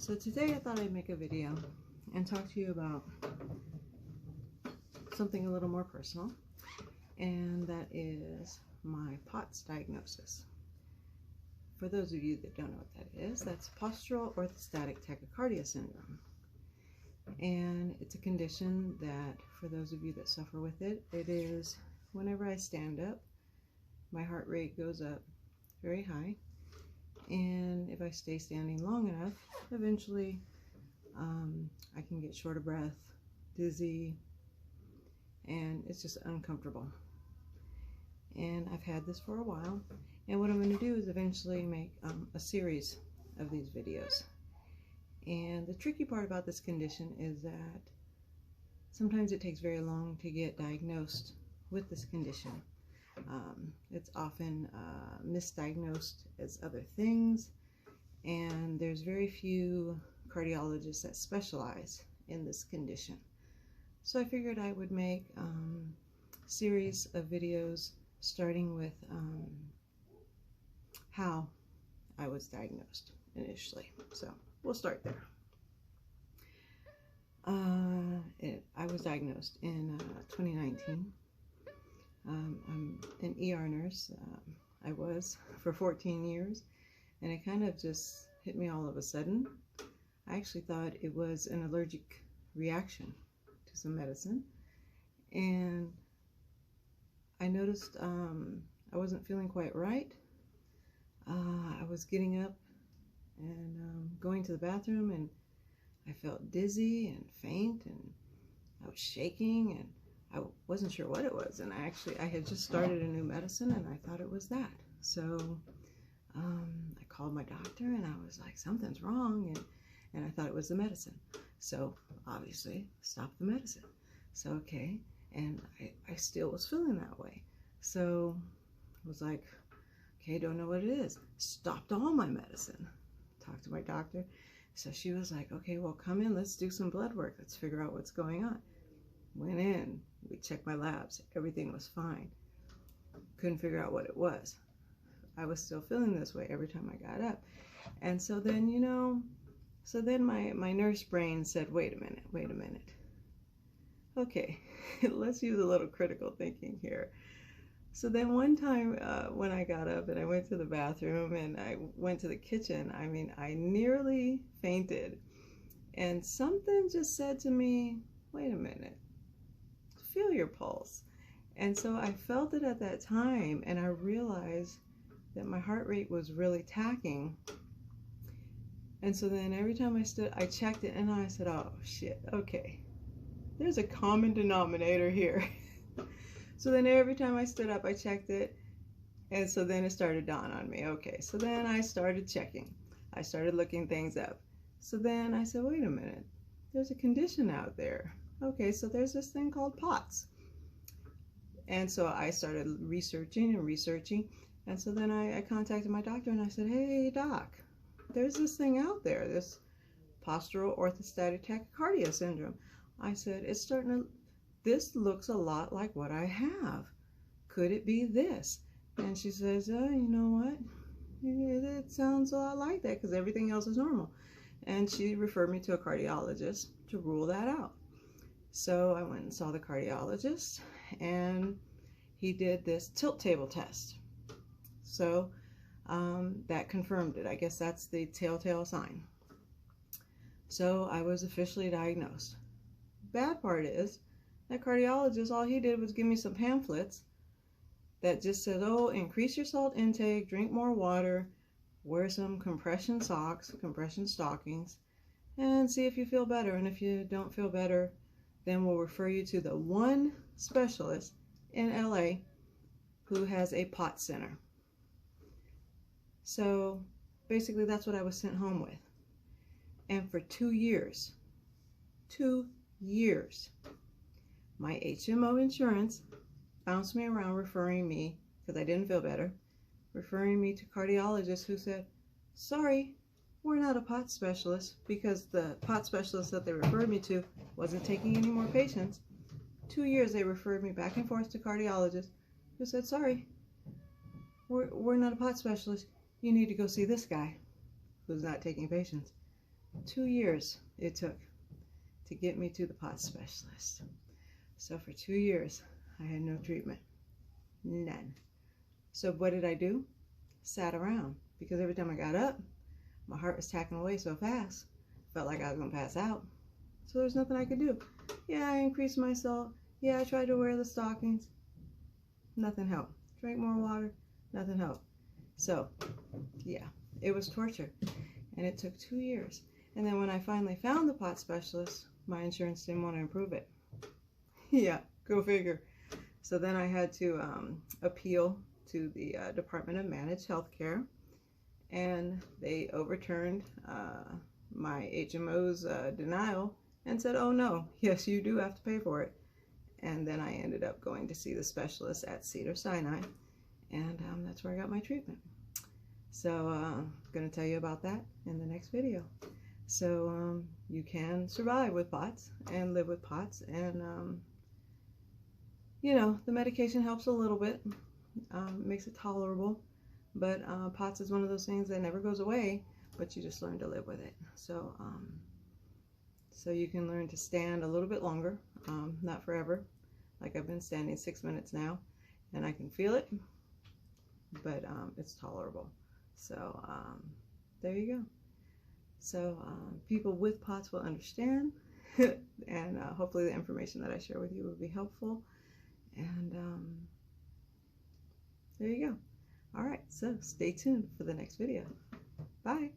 So today I thought I'd make a video and talk to you about something a little more personal, and that is my POTS diagnosis. For those of you that don't know what that is, that's Postural Orthostatic Tachycardia syndrome. And it's a condition that, for those of you that suffer with it, it is whenever I stand up, my heart rate goes up very high. And if I stay standing long enough, eventually I can get short of breath, dizzy, and it's just uncomfortable. And I've had this for a while, and what I'm going to do is eventually make a series of these videos. And the tricky part about this condition is that sometimes it takes very long to get diagnosed with this condition. It's often misdiagnosed as other things, and there's very few cardiologists that specialize in this condition. So I figured I would make a series of videos starting with how I was diagnosed initially. So we'll start there. I was diagnosed in 2019. I'm an ER nurse. I was for 14 years, and it kind of just hit me all of a sudden. I actually thought it was an allergic reaction to some medicine, and I noticed I wasn't feeling quite right. I was getting up and going to the bathroom, and I felt dizzy and faint, and I was shaking, and I wasn't sure what it was. And I had just started a new medicine, and I thought it was that. So I called my doctor, and I was like, something's wrong, and I thought it was the medicine. So obviously stopped the medicine. So okay, and I still was feeling that way. So I was like, okay, don't know what it is. Stopped all my medicine. Talked to my doctor. So she was like, okay, well, come in, let's do some blood work. Let's figure out what's going on. Went in, we checked my labs. Everything was fine. Couldn't figure out what it was. I was still feeling this way every time I got up. And so then, my nurse brain said, wait a minute. Okay, let's use a little critical thinking here. So then one time when I got up and I went to the bathroom and I went to the kitchen, I mean, I nearly fainted. And something just said to me, wait a minute, feel your pulse. And so I felt it at that time, and I realized that my heart rate was really tacking. And so then every time I stood, I checked it, and I said, oh shit, okay, there's a common denominator here. So then every time I stood up, I checked it, and so then it started dawn on me. Okay, so then I started checking. I started looking things up. So then I said, wait a minute, there's a condition out there. Okay, so there's this thing called POTS. And so I started researching, and so then I contacted my doctor, and I said, hey doc, there's this thing out there, this postural orthostatic tachycardia syndrome. I said, this looks a lot like what I have. Could it be this? And she says, oh, you know what? It sounds a lot like that because everything else is normal. And she referred me to a cardiologist to rule that out. So I went and saw the cardiologist, and he did this tilt table test. So that confirmed it. I guess that's the telltale sign. So I was officially diagnosed. Bad part is, that cardiologist, all he did was give me some pamphlets that just said, oh, increase your salt intake, drink more water, wear some compression socks, compression stockings, and see if you feel better. And if you don't feel better, then we'll refer you to the one specialist in LA who has a POTS center. So basically that's what I was sent home with. And for 2 years, my HMO insurance bounced me around, referring me, because I didn't feel better, referring me to cardiologists who said, sorry, we're not a POTS specialist, because the POTS specialist that they referred me to wasn't taking any more patients. 2 years they referred me back and forth to cardiologists who said, sorry, we're not a POTS specialist. You need to go see this guy who's not taking patients. 2 years it took to get me to the POTS specialist. So for 2 years, I had no treatment. None. So what did I do? Sat around, because every time I got up, my heart was tacking away so fast, felt like I was going to pass out. So there's nothing I could do. Yeah, I increased my salt. Yeah, I tried to wear the stockings. Nothing helped. Drank more water. Nothing helped. So, yeah, it was torture. And it took 2 years. And then when I finally found the POTS specialist, my insurance didn't want to improve it. Yeah, go figure. So then I had to appeal to the Department of Managed Healthcare, and they overturned my HMO's denial and said, oh no, yes, you do have to pay for it. And then I ended up going to see the specialist at Cedars-Sinai, and that's where I got my treatment. So I'm going to tell you about that in the next video. So you can survive with POTS and live with POTS, and you know, the medication helps a little bit, makes it tolerable, but POTS is one of those things that never goes away, but you just learn to live with it. So so you can learn to stand a little bit longer, not forever. Like I've been standing 6 minutes now, and I can feel it, but it's tolerable. So there you go. So people with POTS will understand, and hopefully the information that I share with you will be helpful. And there you go. All right, so stay tuned for the next video. Bye.